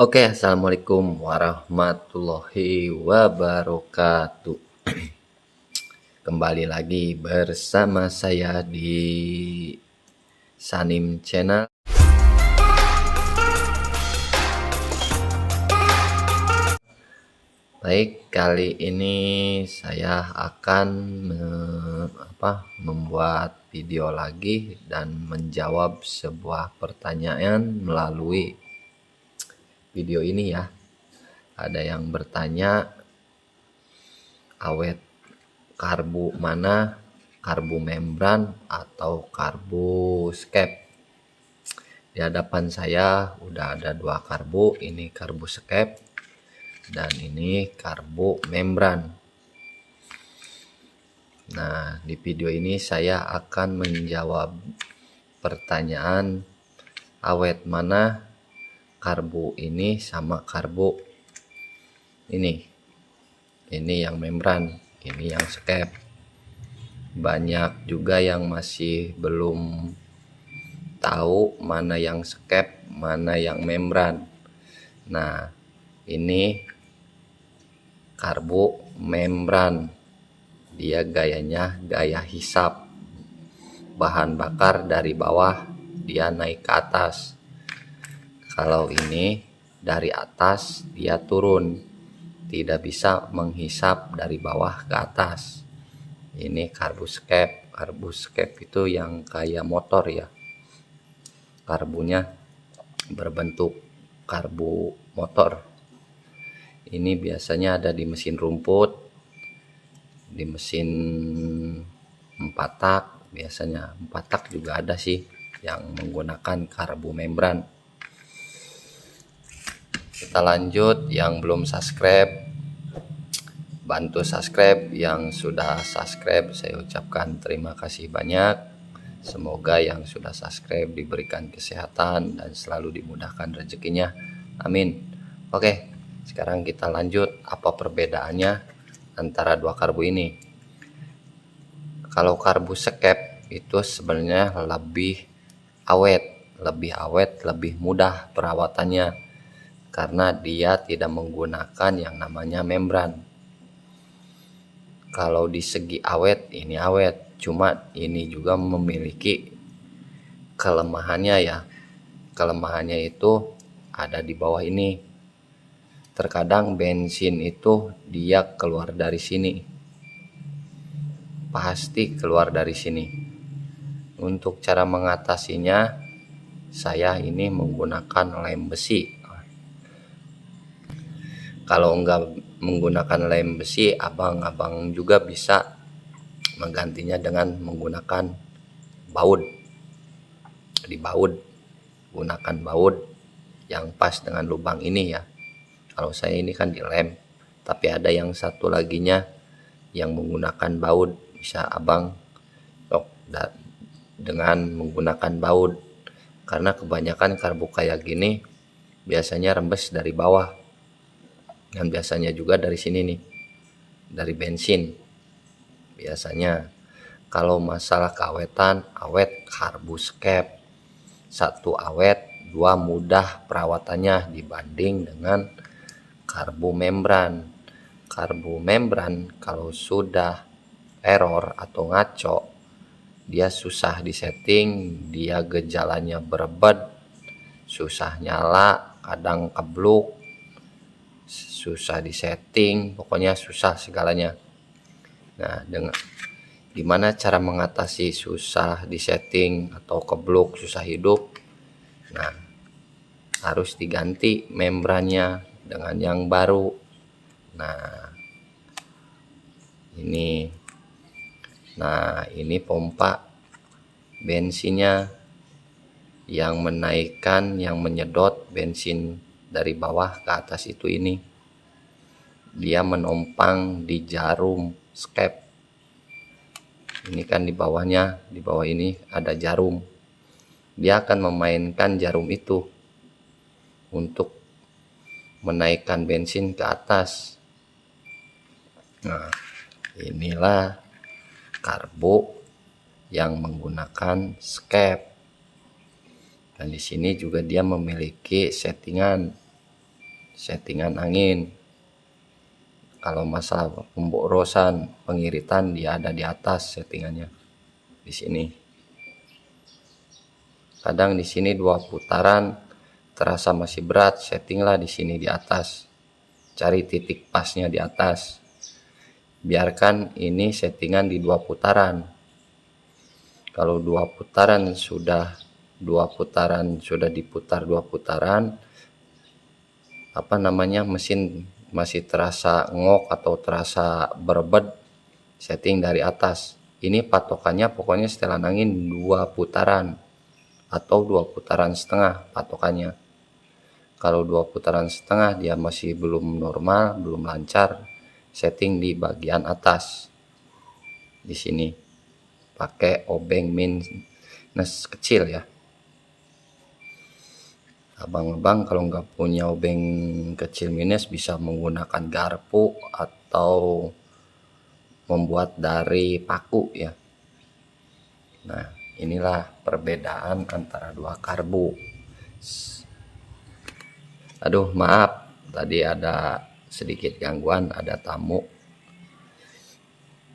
Oke, assalamualaikum warahmatullahi wabarakatuh. Kembali lagi bersama saya di Sanim Channel. Baik, kali ini saya akan membuat video lagi dan menjawab sebuah pertanyaan melalui video ini ya. Ada yang bertanya, awet karbu mana, karbu membran atau karbu skep? Di hadapan saya udah ada dua karbu, ini karbu skep dan ini karbu membran. Nah, di video ini saya akan menjawab pertanyaan awet mana karbu ini sama karbu ini. Ini yang membran, ini yang skep. Banyak juga yang masih belum tahu mana yang skep, mana yang membran. Nah, ini karbu membran. Dia gayanya gaya hisap. Bahan bakar dari bawah, dia naik ke atas. Kalau ini dari atas dia turun, tidak bisa menghisap dari bawah ke atas. Ini karbu skep. Karbu skep itu yang kayak motor ya, karbunya berbentuk karbu motor. Ini biasanya ada di mesin rumput, di mesin 4 tak. Biasanya 4 tak juga ada sih yang menggunakan karbu membran. Kita lanjut. Yang belum subscribe, bantu subscribe. Yang sudah subscribe, saya ucapkan terima kasih banyak. Semoga yang sudah subscribe diberikan kesehatan dan selalu dimudahkan rezekinya. Amin. Oke, sekarang kita lanjut. Apa perbedaannya antara dua karbu ini? Kalau karbu skep itu sebenarnya lebih awet, lebih mudah perawatannya karena dia tidak menggunakan yang namanya membran. Kalau di segi awet, ini awet, cuma ini juga memiliki kelemahannya ya. Kelemahannya itu ada di bawah ini. Terkadang bensin itu dia keluar dari sini. Pasti keluar dari sini. Untuk cara mengatasinya, saya ini menggunakan lem besi. Kalau enggak menggunakan lem besi, abang-abang juga bisa menggantinya dengan menggunakan baut. Dibaut, gunakan baut yang pas dengan lubang ini ya. Kalau saya ini kan dilem, tapi ada yang satu laginya yang menggunakan baut. Bisa abang dengan menggunakan baut, karena kebanyakan karbu kayak gini biasanya rembes dari bawah, dan biasanya juga dari sini nih, dari bensin biasanya. Kalau masalah keawetan, awet karbu skep. Satu awet, dua mudah perawatannya dibanding dengan karbu membran. Karbu membran kalau sudah error atau ngaco, dia susah disetting, dia gejalanya berebet, susah nyala, kadang kebluk, susah disetting, pokoknya susah segalanya. Nah, gimana cara mengatasi susah disetting atau kebluk, susah hidup? Nah, harus diganti membrannya dengan yang baru. Nah, ini pompa bensinnya yang menaikkan, yang menyedot bensin dari bawah ke atas itu ini. Dia menompang di jarum skep. Ini kan di bawahnya, di bawah ini ada jarum. Dia akan memainkan jarum itu untuk menaikkan bensin ke atas. Nah, inilah karbu yang menggunakan skep. Dan di sini juga dia memiliki settingan. settingan angin. Kalau masalah pemborosan, pengiritan, dia ada di atas settingannya. Di sini. Kadang di sini 2 putaran terasa masih berat, settinglah di sini di atas. Cari titik pasnya di atas. Biarkan ini settingan di 2 putaran. Kalau 2 putaran sudah diputar 2 putaran, mesin masih terasa ngok atau terasa berbed, setting dari atas. Ini patokannya pokoknya setelan angin 2 putaran atau 2 putaran setengah patokannya. Kalau 2 putaran setengah dia masih belum normal, belum lancar, setting di bagian atas. Di sini pakai obeng minus kecil ya. Abang-abang kalau nggak punya obeng kecil minus bisa menggunakan garpu atau membuat dari paku ya. Nah, inilah perbedaan antara 2 karbu. Aduh, maaf, tadi ada sedikit gangguan, ada tamu.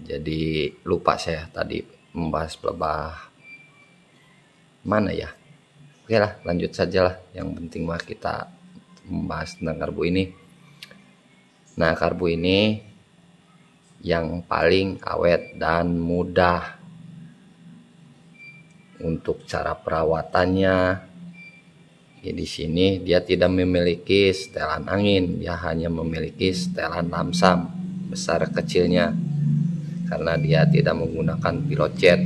Jadi lupa saya tadi membahas pelebah mana ya. Oke lah, lanjut saja lah. Yang penting mah kita membahas tentang karbu ini. Nah, karbu ini yang paling awet dan mudah untuk cara perawatannya. Ya, di sini dia tidak memiliki setelan angin, dia hanya memiliki setelan lamsam besar kecilnya karena dia tidak menggunakan pilot jet.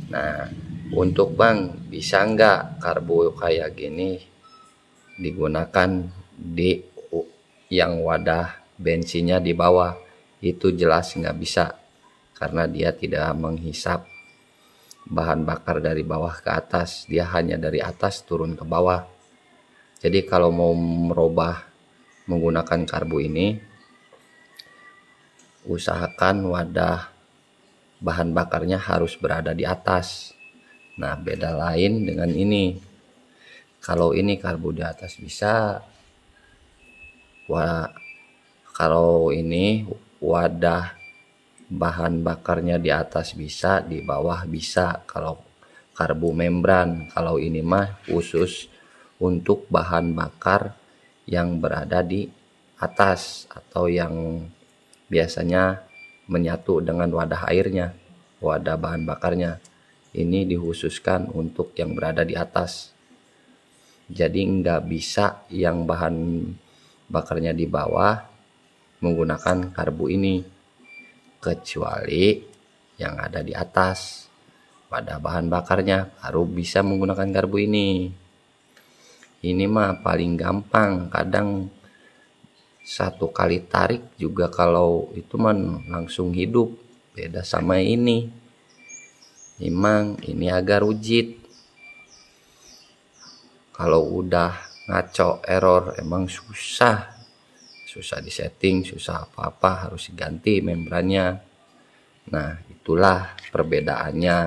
Nah, untuk bang, bisa nggak karbu kayak gini digunakan di yang wadah bensinnya di bawah? Itu jelas nggak bisa, karena dia tidak menghisap bahan bakar dari bawah ke atas, dia hanya dari atas turun ke bawah. Jadi kalau mau merubah menggunakan karbu ini, usahakan wadah bahan bakarnya harus berada di atas. Nah, beda lain dengan ini. Kalau ini karbu di atas bisa, kalau ini wadah bahan bakarnya di atas bisa, di bawah bisa. Kalau karbu membran, kalau ini mah khusus untuk bahan bakar yang berada di atas atau yang biasanya menyatu dengan wadah airnya, wadah bahan bakarnya. Ini dikhususkan untuk yang berada di atas. Jadi nggak bisa yang bahan bakarnya di bawah menggunakan karbu ini, kecuali yang ada di atas pada bahan bakarnya baru bisa menggunakan karbu ini. Ini mah paling gampang, kadang 1 kali tarik juga kalau itu mah langsung hidup. Beda sama ini. Memang ini agak rujit. Kalau udah ngaco error emang susah disetting, susah apa-apa, harus diganti membrannya. Nah, itulah perbedaannya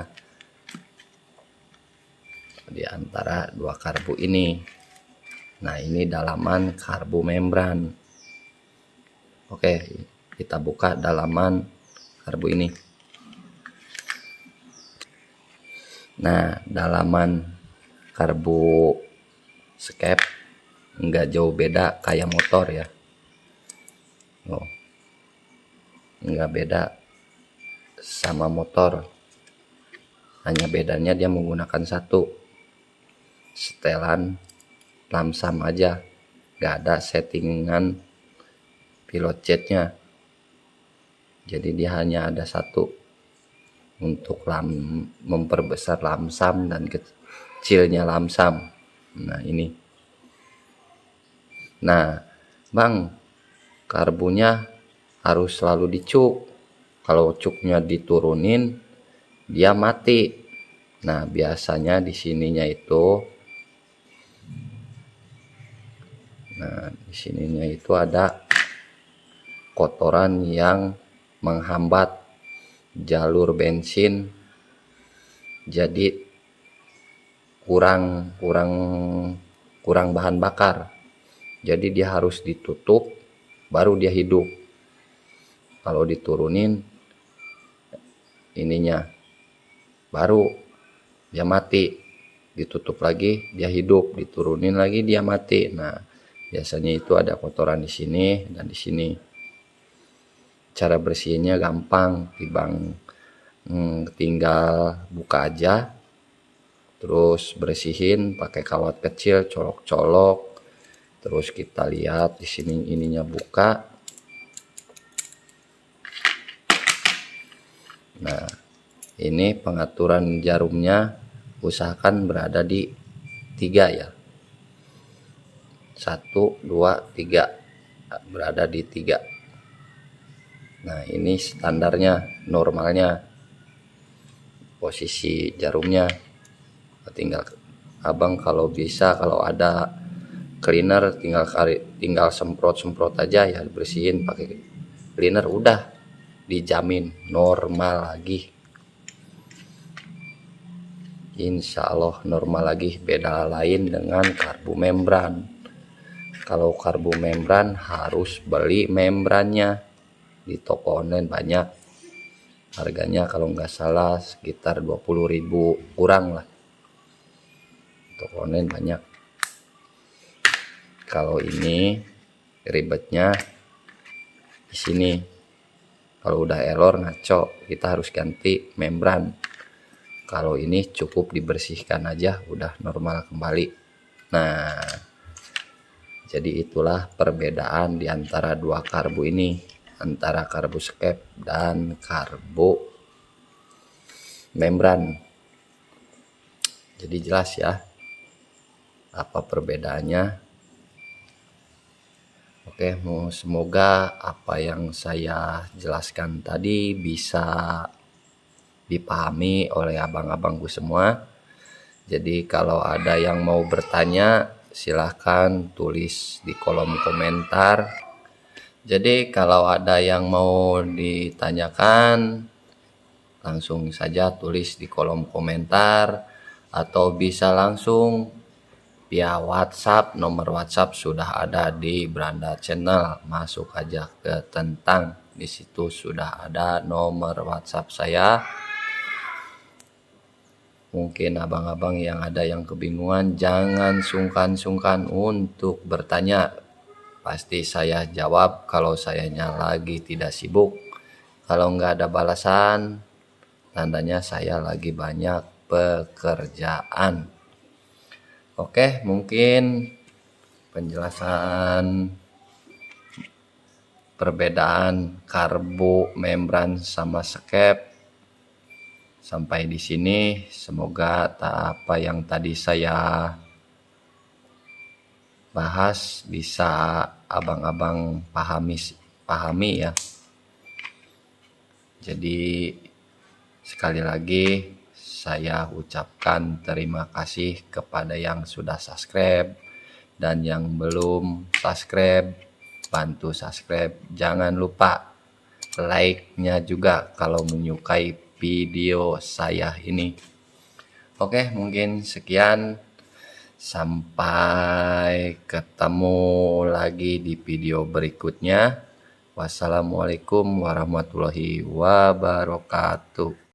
di antara 2 karbu ini. Nah, ini dalaman karbu membran. Oke, kita buka dalaman karbu ini. Nah, dalaman karbu skep enggak jauh beda kayak motor ya. Oh, enggak beda sama motor, hanya bedanya dia menggunakan 1 setelan lamsam aja, enggak ada settingan pilot jetnya. Jadi dia hanya ada 1 untuk memperbesar lamsam dan kecilnya lamsam. Nah, ini. Nah, bang, karbunya harus selalu dicuk. Kalau cuknya diturunin, dia mati. Nah, biasanya di sininya itu, ada kotoran yang menghambat jalur bensin, jadi kurang bahan bakar. Jadi dia harus ditutup baru dia hidup. Kalau diturunin ininya baru dia mati, ditutup lagi dia hidup, diturunin lagi dia mati. Nah, biasanya itu ada kotoran di sini dan di sini. Cara bersihinnya gampang, tinggal buka aja, terus bersihin pakai kawat kecil, colok-colok, terus kita lihat di sini ininya buka. Nah, ini pengaturan jarumnya usahakan berada di 3 ya. 1, 2, 3, berada di 3. Nah, ini standarnya, normalnya posisi jarumnya. Tinggal abang kalau bisa, kalau ada cleaner tinggal semprot aja ya, bersihin pakai cleaner, udah dijamin normal lagi. Insya Allah normal lagi. Beda lain dengan karbu membran. Kalau karbu membran harus beli membrannya di toko online, banyak harganya, kalau nggak salah sekitar 20.000 kurang lah. Toko online banyak. Kalau ini ribetnya di sini, kalau udah error ngaco kita harus ganti membran. Kalau ini cukup dibersihkan aja udah normal kembali. Nah, jadi itulah perbedaan di antara dua karbu ini, antara karbu skep dan karbu membran. Jadi jelas ya apa perbedaannya. Oke, semoga apa yang saya jelaskan tadi bisa dipahami oleh abang-abangku semua. Jadi kalau ada yang mau bertanya silahkan tulis di kolom komentar. Jadi kalau ada yang mau ditanyakan langsung saja tulis di kolom komentar, atau bisa langsung via WhatsApp. Nomor WhatsApp sudah ada di Beranda Channel, masuk aja ke tentang, di situ sudah ada nomor WhatsApp saya. Mungkin abang-abang yang ada yang kebingungan, jangan sungkan-sungkan untuk bertanya. Pasti saya jawab kalau sayanya lagi tidak sibuk. Kalau nggak ada balasan, tandanya saya lagi banyak pekerjaan. Oke, mungkin penjelasan perbedaan karbu membran sama skep sampai di sini. Semoga apa yang tadi saya bahas bisa abang-abang pahami ya. Jadi sekali lagi saya ucapkan terima kasih kepada yang sudah subscribe, dan yang belum subscribe bantu subscribe. Jangan lupa like-nya juga kalau menyukai video saya ini. Oke, mungkin sekian. Sampai ketemu lagi di video berikutnya. Wassalamualaikum warahmatullahi wabarakatuh.